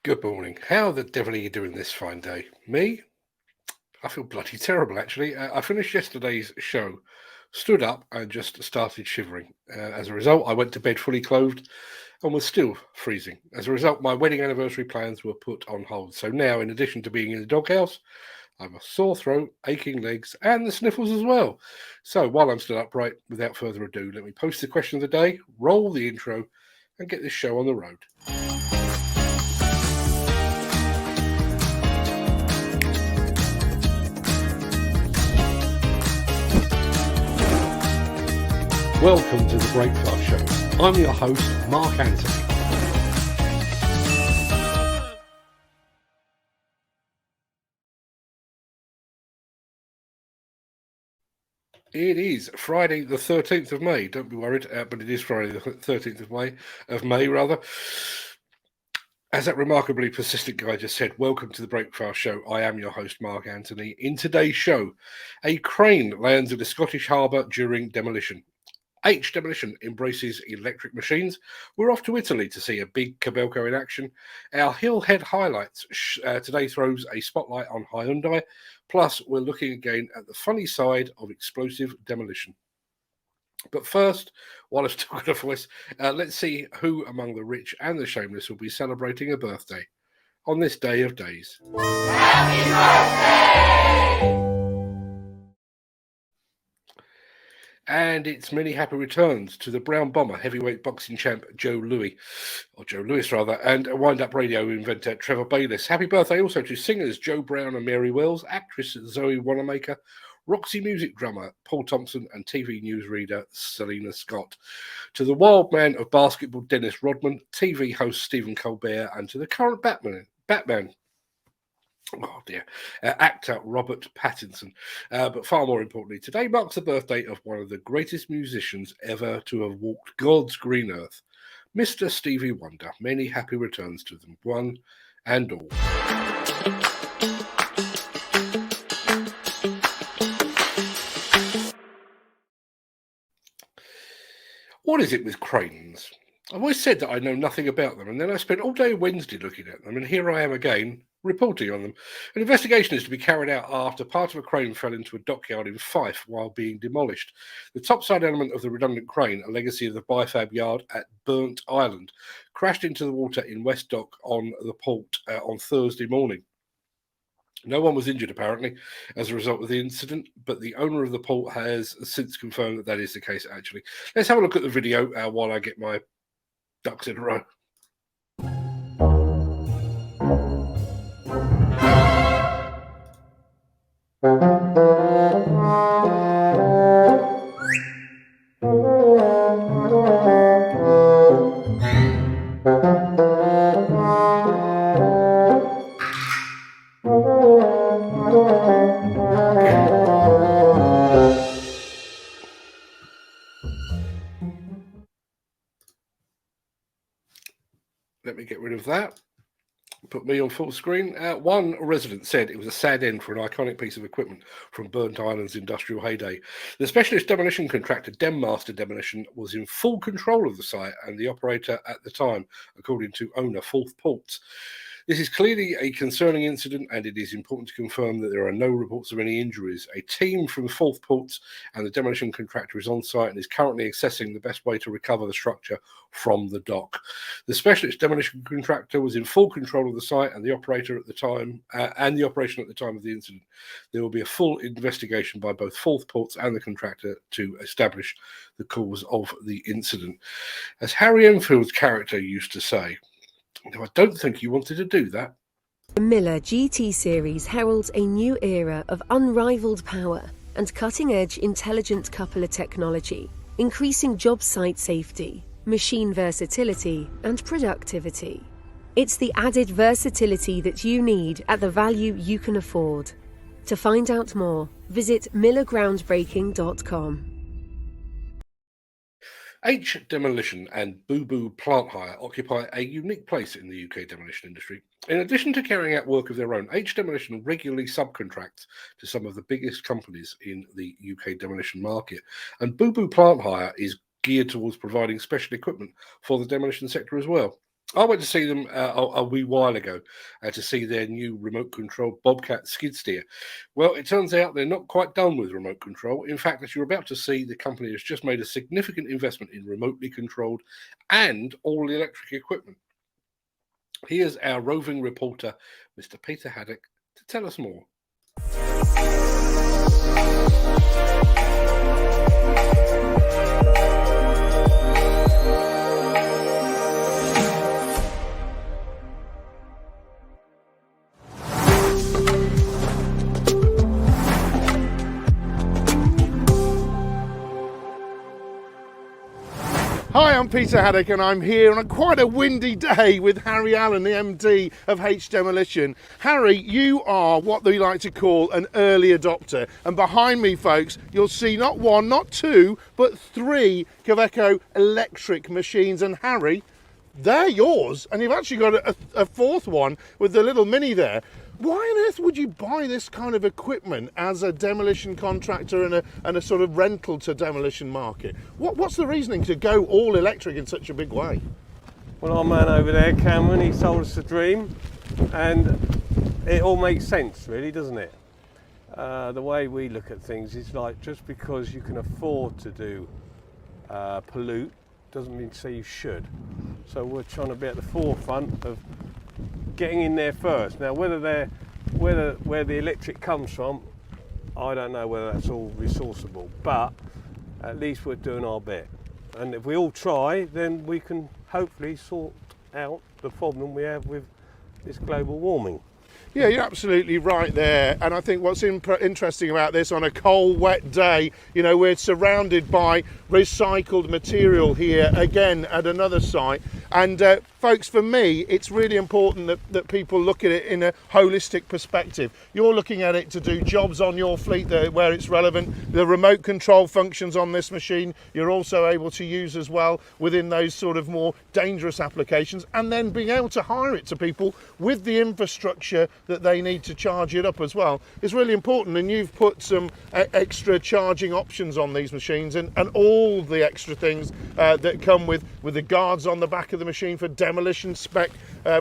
Good morning. How the devil are you doing this fine day? Me? I feel bloody terrible, actually. I finished yesterday's show, stood up, and just started shivering. As a result, I went to bed fully clothed and was still freezing. As a result, my wedding anniversary plans were put on hold. So now, in addition to being in the doghouse, I have a sore throat, aching legs, and the sniffles as well. So while I'm still upright, without further ado, let me post the question of the day, roll the intro, and get this show on the road. Welcome to the Breakfast Show. I'm your host, Mark Anthony. It is Friday the 13th of May. Don't be worried, but it is Friday the 13th of May, rather. As that remarkably persistent guy just said, welcome to the Breakfast Show. I am your host, Mark Anthony. In today's show, a crane lands at a Scottish harbour during demolition. Aitch Demolition embraces electric machines. We're off to Italy to see a big Kobelco in action. Our Hillhead Highlights today throws a spotlight on Hyundai. Plus, we're looking again at the funny side of explosive demolition. But first, while I've still got a voice, let's see who among the rich and the shameless will be celebrating a birthday on this day of days. Happy birthday! And it's many happy returns to the Brown Bomber heavyweight boxing champ Joe Lewis, and wind-up radio inventor Trevor Bayliss. Happy birthday also to singers Joe Brown and Mary Wells, actress Zoe Wanamaker, Roxy music drummer Paul Thompson, and TV newsreader Selena Scott. To the wild man of basketball Dennis Rodman, TV host Stephen Colbert, and to the current Batman, actor Robert Pattinson. But far more importantly, today marks the birthday of one of the greatest musicians ever to have walked God's green earth, Mr. Stevie Wonder. Many happy returns to them, one and all. What is it with cranes? I've always said that I know nothing about them, and then I spent all day Wednesday looking at them, and here I am again, reporting on them. An investigation is to be carried out after part of a crane fell into a dockyard in Fife while being demolished. The topside element of the redundant crane, a legacy of the Bifab yard at Burnt Island, crashed into the water in West Dock on the port on Thursday morning. No one was injured, apparently, as a result of the incident, but the owner of the port has since confirmed that that is the case, actually. Let's have a look at the video while I get my ducks in a row. Let me get rid of that. Put me on full screen. One resident said it was a sad end for an iconic piece of equipment from Burnt Island's industrial heyday. The specialist demolition contractor Demmaster Demolition was in full control of the site and the operator at the time, according to owner Forth Ports. This is clearly a concerning incident, and it is important to confirm that there are no reports of any injuries. A team from Forth Ports and the demolition contractor is on site and is currently assessing the best way to recover the structure from the dock. The specialist demolition contractor was in full control of the site and the operator at the time, and the operation at the time of the incident. There will be a full investigation by both Forth Ports and the contractor to establish the cause of the incident. As Harry Enfield's character used to say, no, I don't think you wanted to do that. The Miller GT series heralds a new era of unrivaled power and cutting-edge intelligent coupler technology, increasing job site safety, machine versatility, and productivity. It's the added versatility that you need at the value you can afford. To find out more, visit millergroundbreaking.com. Aitch Demolition and Boo Boo Plant Hire occupy a unique place in the UK demolition industry. In addition to carrying out work of their own, Aitch Demolition regularly subcontracts to some of the biggest companies in the UK demolition market, and Boo Boo Plant Hire is geared towards providing special equipment for the demolition sector as well. I went to see them a wee while ago to see their new remote control Bobcat skid steer. Well, it turns out they're not quite done with remote control. In fact, as you're about to see, the company has just made a significant investment in remotely controlled and all electric equipment. Here's our roving reporter, Mr. Peter Haddock, to tell us more. Hi, I'm Peter Haddock and I'm here on quite a windy day with Harry Allen, the MD of Aitch Demolition. Harry, you are what we like to call an early adopter, and behind me, folks, you'll see not one, not two, but three Kobelco electric machines. And Harry, they're yours, and you've actually got a fourth one with the little mini there. Why on earth would you buy this kind of equipment as a demolition contractor and a sort of rental to demolition market? What's the reasoning to go all electric in such a big way? Well, our man over there, Cameron, he sold us a dream, and it all makes sense, really, doesn't it? The way we look at things is like, just because you can afford to do pollute doesn't mean to say you should. So we're trying to be at the forefront of getting in there first. Now, where the electric comes from, I don't know whether that's all resourceable, but at least we're doing our bit. And if we all try, then we can hopefully sort out the problem we have with this global warming. Yeah, you're absolutely right there. And I think what's interesting about this, on a cold, wet day, you know, we're surrounded by recycled material here again at another site. And folks, for me, it's really important that people look at it in a holistic perspective. You're looking at it to do jobs on your fleet where it's relevant. The remote control functions on this machine, you're also able to use as well within those sort of more dangerous applications, and then being able to hire it to people with the infrastructure that they need to charge it up as well is really important. And you've put some extra charging options on these machines, and all the extra things that come with the guards on the back of the machine for demolition spec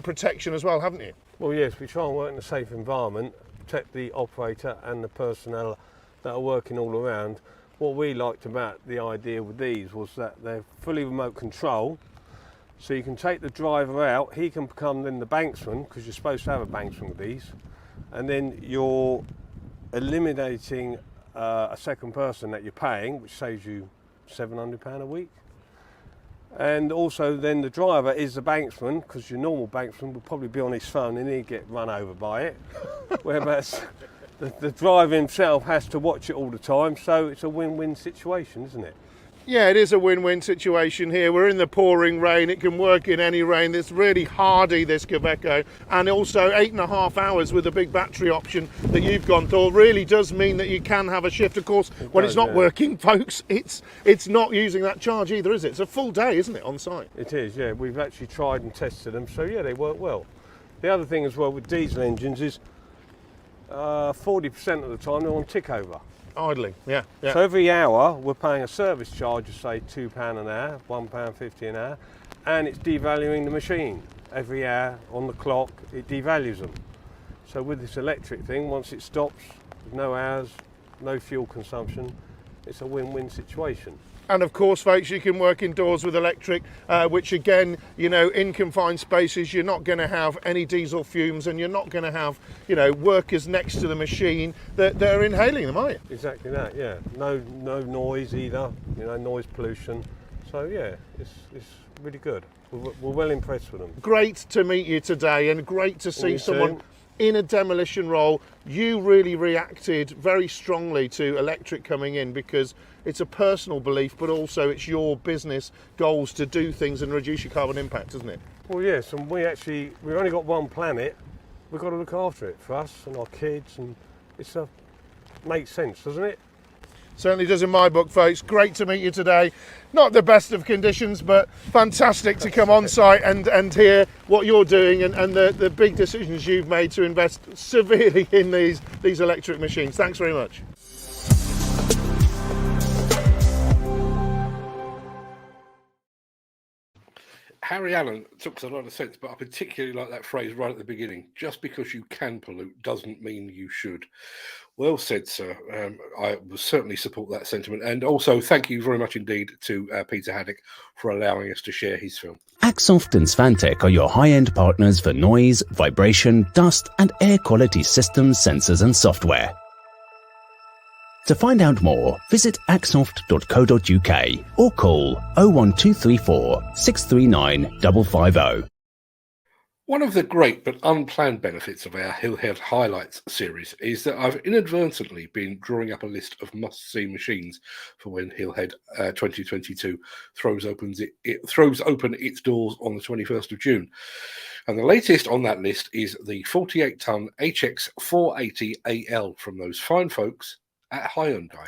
protection as well, haven't you? Well, yes, we try and work in a safe environment, protect the operator and the personnel that are working all around. What we liked about the idea with these was that they're fully remote control, so you can take the driver out, he can become then the banksman, because you're supposed to have a banksman with these, and then you're eliminating a second person that you're paying, which saves you £700 a week. And also then the driver is the banksman, because your normal banksman would probably be on his phone and he'd get run over by it. Whereas the driver himself has to watch it all the time, so it's a win-win situation, isn't it? Yeah, it is a win-win situation here. We're in the pouring rain. It can work in any rain. It's really hardy, this Kobelco, and also 8.5 hours with a big battery option that you've gone through really does mean that you can have a shift. Of course, when it's not working, folks, it's not using that charge either, is it? It's a full day, isn't it, on site? It is, yeah. We've actually tried and tested them, so yeah, they work well. The other thing as well with diesel engines is 40% of the time they're on tick over. Idling, yeah. So every hour we're paying a service charge of say £2 an hour, £1.50 an hour, and it's devaluing the machine. Every hour on the clock it devalues them. So with this electric thing, once it stops, no hours, no fuel consumption, it's a win-win situation. And of course, folks, you can work indoors with electric, which again, you know, in confined spaces, you're not going to have any diesel fumes, and you're not going to have, you know, workers next to the machine that are inhaling them, are you? Exactly that, yeah. No noise either, you know, noise pollution. So yeah, it's really good. We're well impressed with them. Great to meet you today, and great to see someone in a demolition role. You really reacted very strongly to electric coming in, because it's a personal belief, but also it's your business goals to do things and reduce your carbon impact, isn't it? Well, yes, and we've only got one planet. We've got to look after it for us and our kids, and makes sense, doesn't it? Certainly does in my book, folks. Great to meet you today. Not the best of conditions, but fantastic to come on site and hear what you're doing and the big decisions you've made to invest severely in these electric machines. Thanks very much. Harry Allen took a lot of sense, but I particularly like that phrase right at the beginning. Just because you can pollute doesn't mean you should. Well said, sir. I will certainly support that sentiment. And also, thank you very much indeed to Peter Haddock for allowing us to share his film. Axoft and Svantec are your high-end partners for noise, vibration, dust and air quality systems, sensors and software. To find out more, visit axoft.co.uk or call 01234 639 550. One of the great but unplanned benefits of our Hillhead Highlights series is that I've inadvertently been drawing up a list of must-see machines for when Hillhead 2022 throws open its doors on the 21st of June. And the latest on that list is the 48-ton HX 480 AL from those fine folks at Hyundai.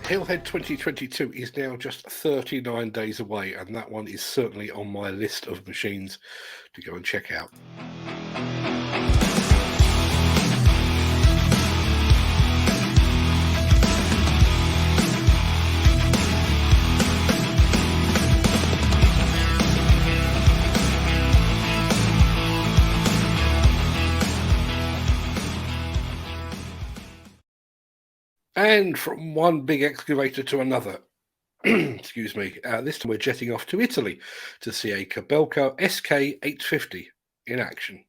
Hillhead 2022 is now just 39 days away, and that one is certainly on my list of machines to go and check out. And from one big excavator to another, excuse me, this time we're jetting off to Italy to see a Kobelco SK850 in action.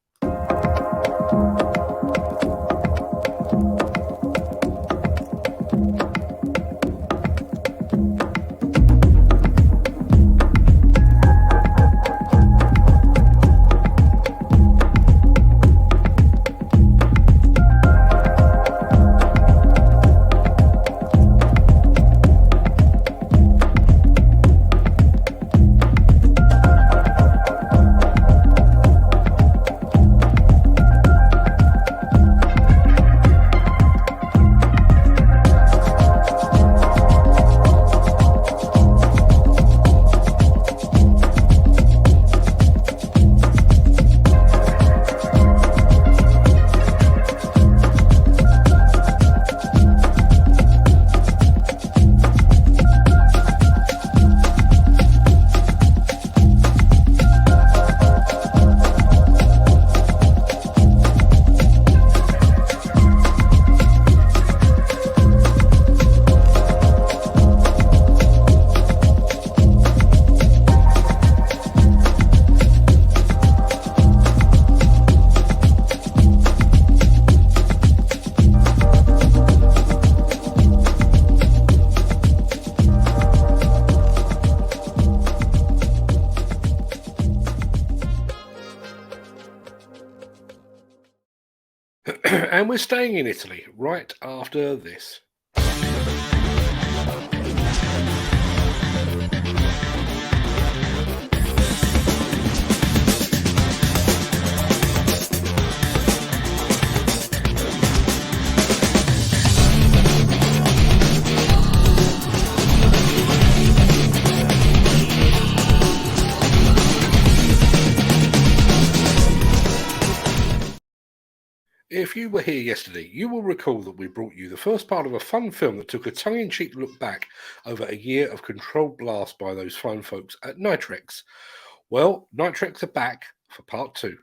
And we're staying in Italy right after this. If you were here yesterday, you will recall that we brought you the first part of a fun film that took a tongue-in-cheek look back over a year of controlled blast by those fine folks at Nitrex. Well, Nitrex are back for part 2.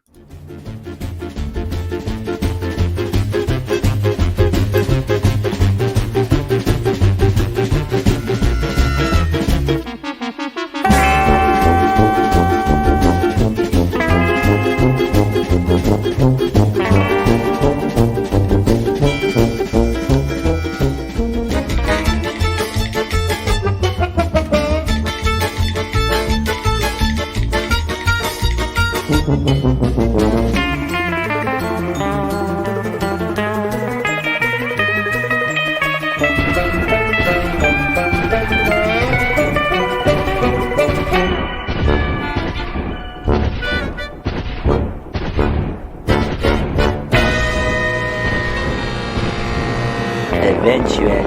Eventually.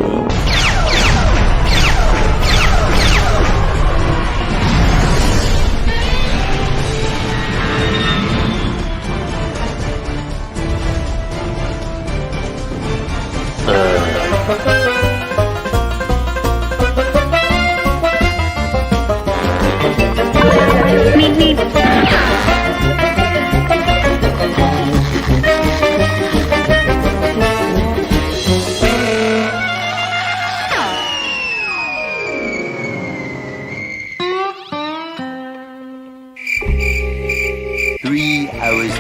Hours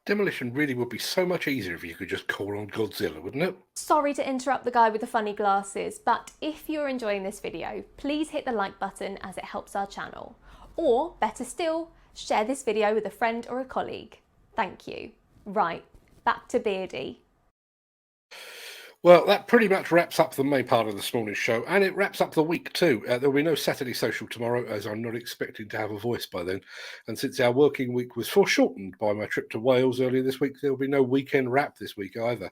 Demolition really would be so much easier if you could just call on Godzilla, wouldn't it? Sorry to interrupt the guy with the funny glasses, but if you're enjoying this video, please hit the like button as it helps our channel. Or, better still, share this video with a friend or a colleague. Thank you. Right, back to Beardy. Well, that pretty much wraps up the main part of this morning's show, and it wraps up the week too. There will be no Saturday Social tomorrow, as I'm not expecting to have a voice by then. And since our working week was foreshortened by my trip to Wales earlier this week, there will be no weekend wrap this week either.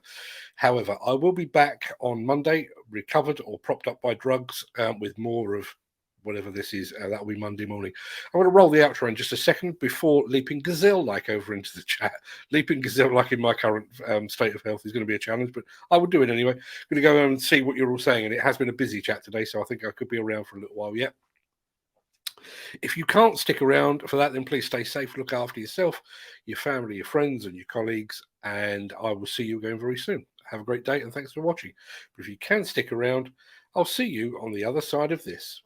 However, I will be back on Monday, recovered or propped up by drugs, with more of whatever this is. That'll be Monday morning. I'm going to roll the outro in just a second before leaping gazelle-like over into the chat. Leaping gazelle-like in my current state of health is going to be a challenge, but I will do it anyway. I'm going to go and see what you're all saying, and it has been a busy chat today, so I think I could be around for a little while yet. If you can't stick around for that, then please stay safe, look after yourself, your family, your friends, and your colleagues, and I will see you again very soon. Have a great day, and thanks for watching. But if you can stick around, I'll see you on the other side of this.